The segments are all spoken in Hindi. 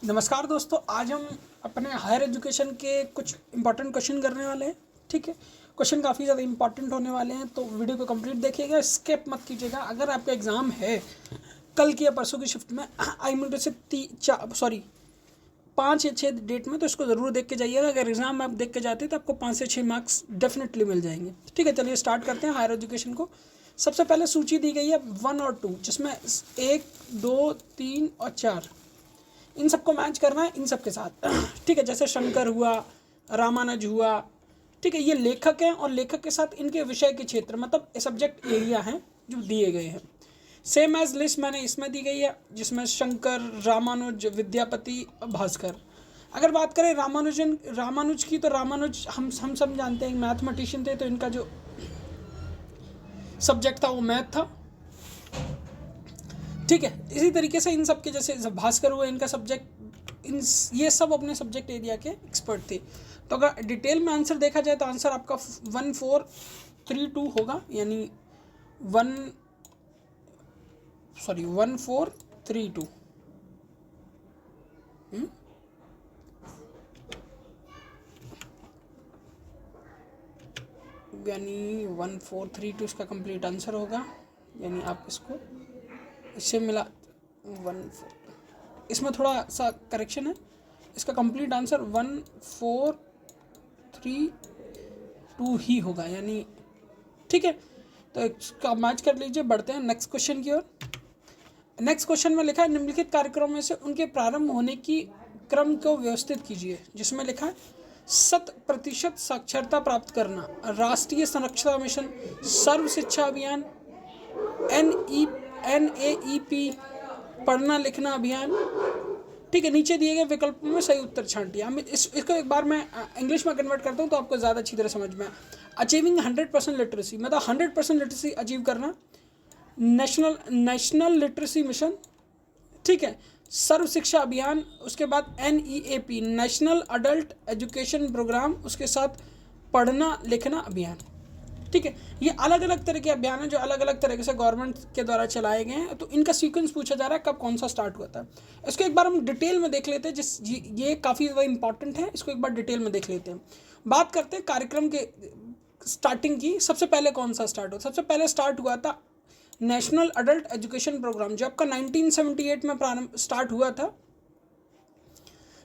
नमस्कार दोस्तों, आज हम अपने हायर एजुकेशन के कुछ इंपॉर्टेंट क्वेश्चन करने वाले हैं। ठीक है, क्वेश्चन काफ़ी ज़्यादा इंपॉर्टेंट होने वाले हैं, तो वीडियो को कंप्लीट देखिएगा, स्किप मत कीजिएगा। अगर आपका एग्ज़ाम है कल की या परसों की शिफ्ट में, आई मीन से 5 या 6 डेट में, तो इसको ज़रूर देख के जाइएगा। अगर एग्ज़ाम में आप देख के जाते हैं तो आपको 5 से 6 मार्क्स डेफिनेटली मिल जाएंगे। ठीक है, चलिए स्टार्ट करते हैं हायर एजुकेशन को। सबसे पहले सूची दी गई है 1 और 2, जिसमें 1, 2, 3 और 4 इन सबको मैच करना है इन सब के साथ। ठीक है, जैसे शंकर हुआ, रामानुज हुआ। ठीक है, ये लेखक हैं और लेखक के साथ इनके विषय के क्षेत्र, मतलब सब्जेक्ट एरिया हैं जो दिए गए हैं। सेम एज लिस्ट मैंने इसमें दी गई है, जिसमें शंकर, रामानुज, विद्यापति, भास्कर। अगर बात करें रामानुज की, तो रामानुज हम सब जानते हैं मैथमेटिशियन थे, तो इनका जो सब्जेक्ट था वो मैथ था। ठीक है, इसी तरीके से इन सब के, जैसे भास्कर हुआ, इनका सब्जेक्ट, ये सब अपने सब्जेक्ट एरिया के एक्सपर्ट थे। तो अगर डिटेल में आंसर देखा जाए तो आंसर आपका 1432 होगा, यानी 1432 यानी 1432 इसका कंप्लीट आंसर होगा। यानी आप इसको इससे मिला 14, इसमें थोड़ा सा करेक्शन है, इसका कंप्लीट आंसर 1432 ही होगा, यानी ठीक है। तो इसका मैच कर लीजिए। बढ़ते हैं नेक्स्ट क्वेश्चन की ओर। नेक्स्ट क्वेश्चन में लिखा है, निम्नलिखित कार्यक्रम में से उनके प्रारंभ होने की क्रम को व्यवस्थित कीजिए। जिसमें लिखा है 100% साक्षरता प्राप्त करना, राष्ट्रीय साक्षरता मिशन, सर्व शिक्षा अभियान, NAEP, पढ़ना लिखना अभियान। ठीक है, नीचे दिए गए विकल्पों में सही उत्तर छांटिए। हम इसको एक बार मैं इंग्लिश में कन्वर्ट करता हूँ तो आपको ज़्यादा अच्छी तरह समझ में। अचीविंग 100% लिटरेसी, मतलब 100% लिटरेसी अचीव करना, नेशनल लिटरेसी मिशन। ठीक है, सर्व शिक्षा अभियान, उसके बाद NEAP, national adult education programme, उसके साथ पढ़ना लिखना अभियान। ठीक है, ये अलग अलग तरह के अभियान हैं जो अलग अलग तरीके से गवर्नमेंट के द्वारा चलाए गए हैं। तो इनका सीक्वेंस पूछा जा रहा है कब कौन सा स्टार्ट हुआ था। इसको एक बार हम डिटेल में देख लेते हैं, ये काफ़ी ज़्यादा इंपॉर्टेंट है, इसको एक बार डिटेल में देख लेते हैं। बात करते हैं कार्यक्रम के स्टार्टिंग की। सबसे पहले कौन सा स्टार्ट हुआ? सबसे पहले स्टार्ट हुआ था नेशनल अडल्ट एजुकेशन प्रोग्राम, जो आपका 1978 में प्रारंभ स्टार्ट हुआ था।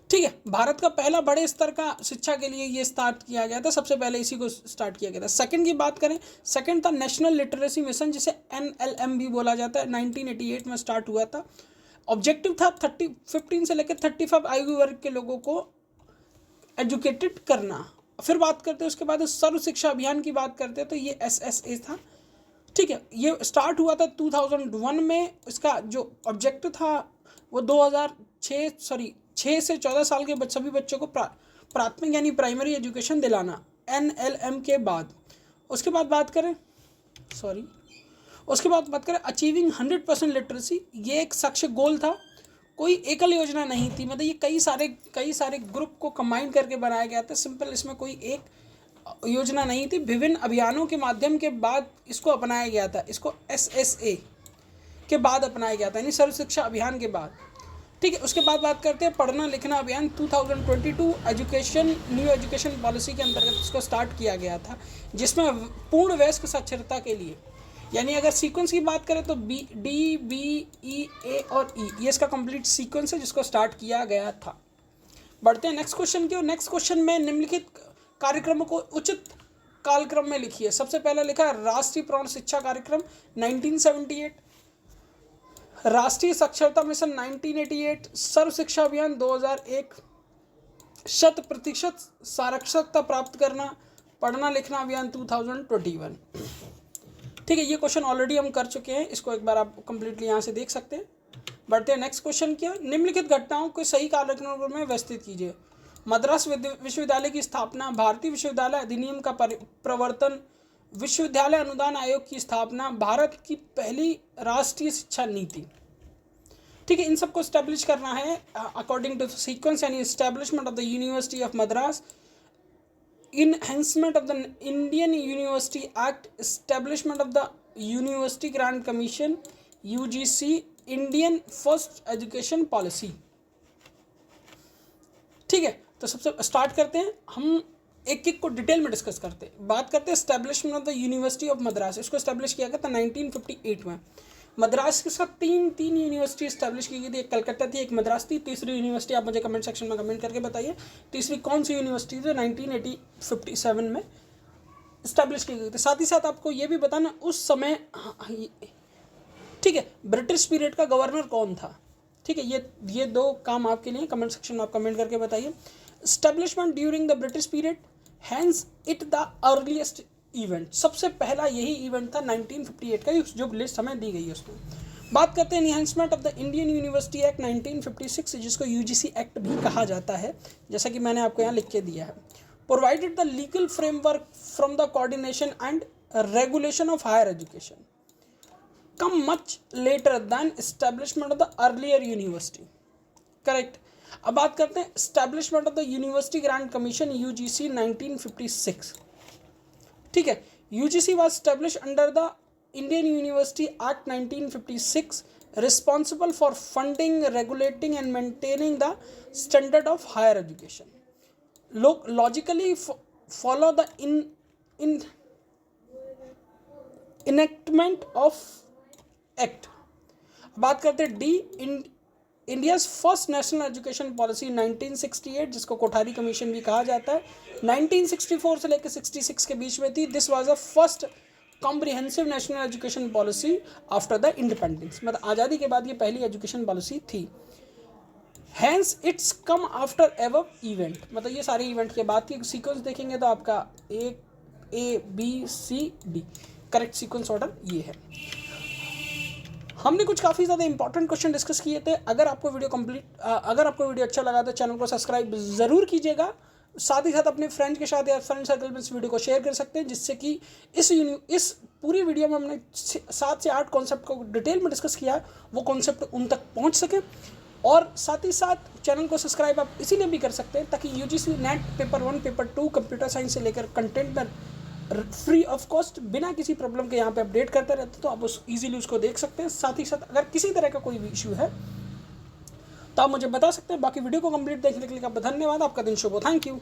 ठीक है, भारत का पहला बड़े स्तर का शिक्षा के लिए ये स्टार्ट किया गया था, सबसे पहले इसी को स्टार्ट किया गया था। सेकंड की बात करें, सेकंड था नेशनल लिटरेसी मिशन, जिसे NLM भी बोला जाता है, 1988 में स्टार्ट हुआ था। ऑब्जेक्टिव था 15 से लेकर 35 आयु वर्ग के लोगों को एजुकेटेड करना। फिर बात करते हैं उसके बाद सर्व शिक्षा अभियान की बात करते हैं, तो ये SSA था। ठीक है, ये स्टार्ट हुआ था 2001 में। इसका जो ऑब्जेक्टिव था वो 6 से 14 साल के सभी बच्चों को प्राथमिक यानी प्राइमरी एजुकेशन दिलाना, NLM के बाद। उसके बाद बात करें अचीविंग 100% लिटरेसी, ये एक लक्ष्य गोल था, कोई एकल योजना नहीं थी, मतलब ये कई सारे ग्रुप को कंबाइन करके बनाया गया था। सिंपल, इसमें कोई एक योजना नहीं थी, विभिन्न अभियानों के माध्यम के बाद इसको अपनाया गया था। इसको SSA के बाद अपनाया गया था, यानी सर्व शिक्षा अभियान के बाद। ठीक है, उसके बाद बात करते हैं पढ़ना लिखना अभियान 2022 न्यू एजुकेशन पॉलिसी के अंतर्गत इसको स्टार्ट किया गया था, जिसमें पूर्ण वयस्क साक्षरता के लिए, यानी अगर सीक्वेंस की बात करें तो D, B, E, A और E, ये इसका कंप्लीट सीक्वेंस है जिसको स्टार्ट किया गया था। बढ़ते हैं नेक्स्ट क्वेश्चन की ओर। नेक्स्ट क्वेश्चन में निम्नलिखित कार्यक्रमों को उचित कालक्रम में लिखिए। सबसे पहले लिखा है राष्ट्रीय प्रौढ़ शिक्षा कार्यक्रम 1978, राष्ट्रीय साक्षरता मिशन 1988, सर्व शिक्षा अभियान 2001, 100% साक्षरता प्राप्त करना, पढ़ना लिखना अभियान 2021। ठीक है, ये क्वेश्चन ऑलरेडी हम कर चुके हैं, इसको एक बार आप कंप्लीटली यहाँ से देख सकते हैं। बढ़ते हैं नेक्स्ट क्वेश्चन की। निम्नलिखित घटनाओं को सही कालक्रम में व्यवस्थित कीजिए। मद्रास विश्वविद्यालय की स्थापना, भारतीय विश्वविद्यालय अधिनियम का प्रवर्तन, विश्वविद्यालय अनुदान आयोग की स्थापना, भारत की पहली राष्ट्रीय शिक्षा नीति। ठीक है, इन सबको स्टैब्लिश करना है अकॉर्डिंग टू सीक्वेंस, यानी establishment of the university of Madras, enhancement of the Indian University Act, establishment of the University Grant Commission, UGC, Indian First Education Policy। ठीक है, तो सबसे स्टार्ट करते हैं, हम एक एक को डिटेल में डिस्कस करते हैं। बात करते हैं establishment of the university of Madras. इसको एस्टैब्लिश किया गया था 1958 में। मद्रास के साथ तीन यूनिवर्सिटी एस्टैब्लिश की गई थी, एक कलकत्ता थी, एक मद्रास थी, तीसरी यूनिवर्सिटी आप मुझे कमेंट सेक्शन में कमेंट करके बताइए तीसरी कौन सी यूनिवर्सिटी थी 1957 में इस्टेब्लिश की गई थी। साथ ही साथ आपको ये भी बताना उस समय, ठीक है, ब्रिटिश पीरियड का गवर्नर कौन था। ठीक है, ये दो काम आपके लिए कमेंट सेक्शन में आप कमेंट करके बताइए। Establishment during the British period, hence it the earliest event. सबसे पहला यही इवेंट था 1958 का, जो लिस्ट हमें दी गई है उसमें। बात करते हैं enhancement of the Indian university act 1956, जिसको यूजीसी एक्ट भी कहा जाता है, जैसा कि मैंने आपको यहाँ लिख के दिया है। Provided the legal framework from the coordination and regulation of higher education, come much later than establishment of the earlier university. Correct. अब बात करते हैं establishment of the university grant commission UGC 1956। ठीक है, UGC was establish under the Indian university act 1956, responsible for funding, regulating and maintaining the standard of higher education. Logically follow the enactment of act. बात करते हैं D, India's first national education policy 1968, जिसको कोठारी कमीशन भी कहा जाता है, 1964 से लेकर 66 के बीच में थी। This was the first comprehensive national education policy after the independence, मतलब आज़ादी के बाद ये पहली एजुकेशन पॉलिसी थी। Hence it's come after above event, मतलब ये सारे इवेंट के बाद की सीक्वेंस देखेंगे तो आपका A B C D correct sequence order ये है। हमने कुछ काफ़ी ज़्यादा इंपॉर्टेंट क्वेश्चन डिस्कस किए थे। अगर आपको वीडियो अच्छा लगा तो चैनल को सब्सक्राइब ज़रूर कीजिएगा। साथ ही साथ अपने फ्रेंड्स के साथ या फ्रेंड सर्कल में इस वीडियो को शेयर कर सकते हैं, जिससे कि इस पूरी वीडियो में हमने 7 से 8 कॉन्सेप्ट को डिटेल में डिस्कस किया है, वो कॉन्सेप्ट उन तक पहुंच सके। और साथ ही साथ चैनल को सब्सक्राइब आप इसीलिए भी कर सकते हैं ताकि UGC net paper 1 paper 2 computer science से लेकर कंटेंट में फ्री ऑफ कॉस्ट बिना किसी प्रॉब्लम के यहाँ पे अपडेट करते रहते, तो आप इजीली उसको देख सकते हैं। साथ ही साथ अगर किसी तरह का कोई भी इशू है तो आप मुझे बता सकते हैं। बाकी वीडियो को कंप्लीट देखने के लिए आपका धन्यवाद। आपका दिन शुभ हो। Thank you.